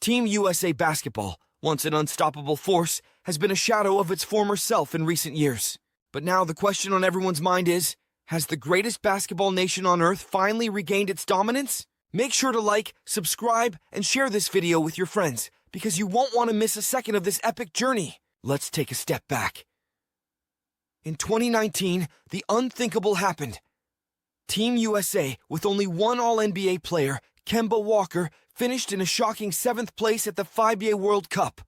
Team USA basketball, once an unstoppable force, has been a shadow of its former self in recent years. But now the question on everyone's mind is, has the greatest basketball nation on earth finally regained its dominance? Make sure to like, subscribe, and share this video with your friends, because you won't want to miss a second of this epic journey. Let's take a step back. In 2019, the unthinkable happened. Team USA, with only one All-NBA player, Kemba Walker, finished in a shocking 7th place at the FIBA World Cup.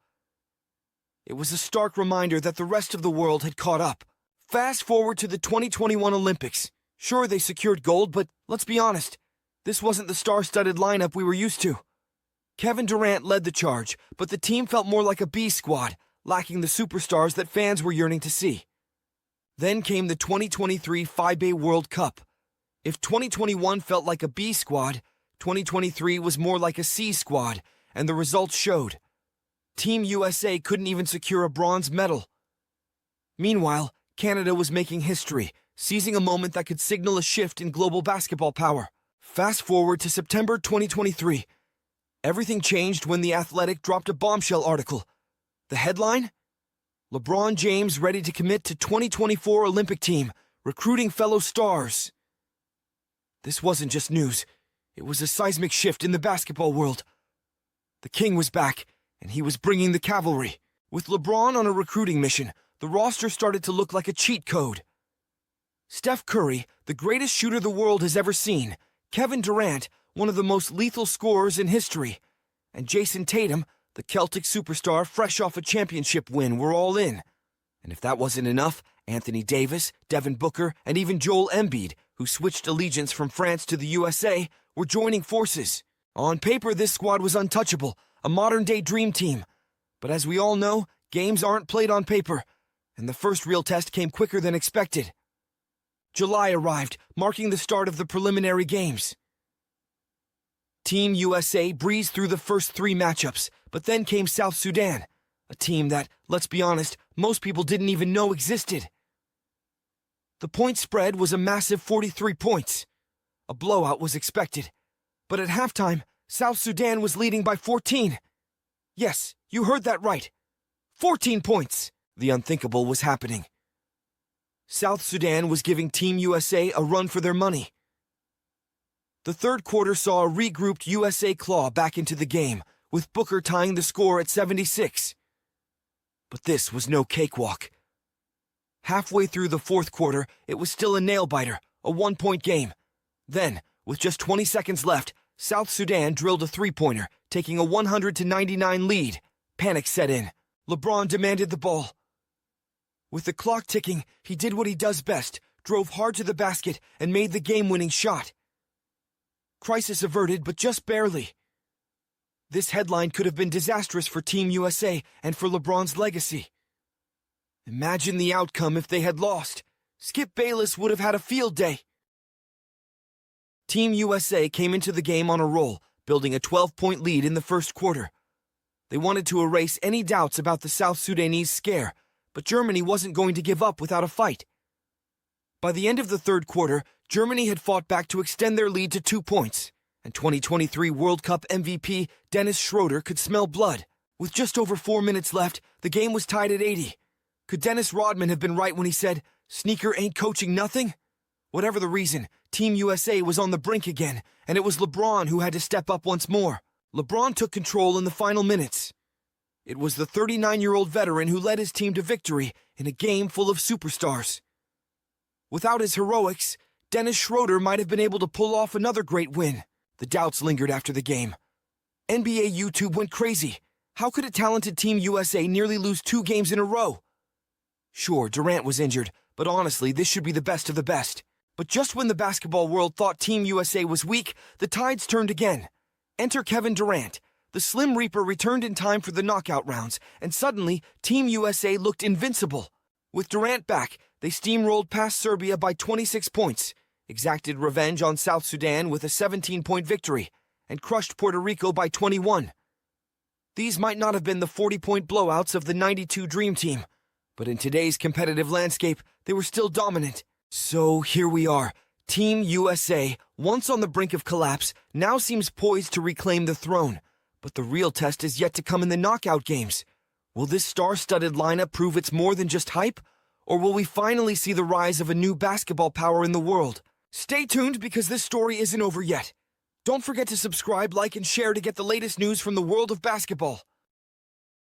It was a stark reminder that the rest of the world had caught up. Fast forward to the 2021 Olympics. Sure, they secured gold, but let's be honest, this wasn't the star-studded lineup we were used to. Kevin Durant led the charge, but the team felt more like a B squad, lacking the superstars that fans were yearning to see. Then came the 2023 FIBA World Cup. If 2021 felt like a B squad, 2023 was more like a C squad, and the results showed. Team USA couldn't even secure a bronze medal. Meanwhile, Canada was making history, seizing a moment that could signal a shift in global basketball power. Fast forward to September 2023. Everything changed when The Athletic dropped a bombshell article. The headline? LeBron James ready to commit to 2024 Olympic team, recruiting fellow stars. This wasn't just news. It was a seismic shift in the basketball world. The king was back, and he was bringing the cavalry. With LeBron on a recruiting mission, the roster started to look like a cheat code. Steph Curry, the greatest shooter the world has ever seen, Kevin Durant, one of the most lethal scorers in history, and Jason Tatum, the Celtic superstar fresh off a championship win, were all in. And if that wasn't enough, Anthony Davis, Devin Booker, and even Joel Embiid, who switched allegiance from France to the USA, were joining forces. On paper, this squad was untouchable, a modern-day dream team. But as we all know, games aren't played on paper, and the first real test came quicker than expected. July arrived, marking the start of the preliminary games. Team USA breezed through the first 3 matchups, but then came South Sudan, a team that, let's be honest, most people didn't even know existed. The point spread was a massive 43 points. A blowout was expected. But at halftime, South Sudan was leading by 14. Yes, you heard that right. 14 points. The unthinkable was happening. South Sudan was giving Team USA a run for their money. The third quarter saw a regrouped USA claw back into the game, with Booker tying the score at 76. But this was no cakewalk. Halfway through the fourth quarter, it was still a nail-biter, a 1-point game. Then, with just 20 seconds left, South Sudan drilled a three-pointer, taking a 100-99 lead. Panic set in. LeBron demanded the ball. With the clock ticking, he did what he does best, drove hard to the basket, and made the game-winning shot. Crisis averted, but just barely. This headline could have been disastrous for Team USA and for LeBron's legacy. Imagine the outcome if they had lost. Skip Bayless would have had a field day. Team USA came into the game on a roll, building a 12-point lead in the first quarter. They wanted to erase any doubts about the South Sudanese scare, but Germany wasn't going to give up without a fight. By the end of the third quarter, Germany had fought back to extend their lead to 2 points, and 2023 World Cup MVP Dennis Schroeder could smell blood. With just over 4 minutes left, the game was tied at 80. Could Dennis Rodman have been right when he said, "Sneaker ain't coaching nothing"? Whatever the reason, Team USA was on the brink again, and it was LeBron who had to step up once more. LeBron took control in the final minutes. It was the 39-year-old veteran who led his team to victory in a game full of superstars. Without his heroics, Dennis Schroeder might have been able to pull off another great win. The doubts lingered after the game. NBA YouTube went crazy. How could a talented Team USA nearly lose 2 games in a row? Sure, Durant was injured, but honestly, this should be the best of the best. But just when the basketball world thought Team USA was weak, the tides turned again. Enter Kevin Durant. The Slim Reaper returned in time for the knockout rounds, and suddenly, Team USA looked invincible. With Durant back, they steamrolled past Serbia by 26 points, exacted revenge on South Sudan with a 17-point victory, and crushed Puerto Rico by 21. These might not have been the 40-point blowouts of the '92 Dream Team, but in today's competitive landscape, they were still dominant. So here we are. Team USA, once on the brink of collapse, now seems poised to reclaim the throne. But the real test is yet to come in the knockout games. Will this star-studded lineup prove it's more than just hype? Or will we finally see the rise of a new basketball power in the world? Stay tuned because this story isn't over yet. Don't forget to subscribe, like, and share to get the latest news from the world of basketball.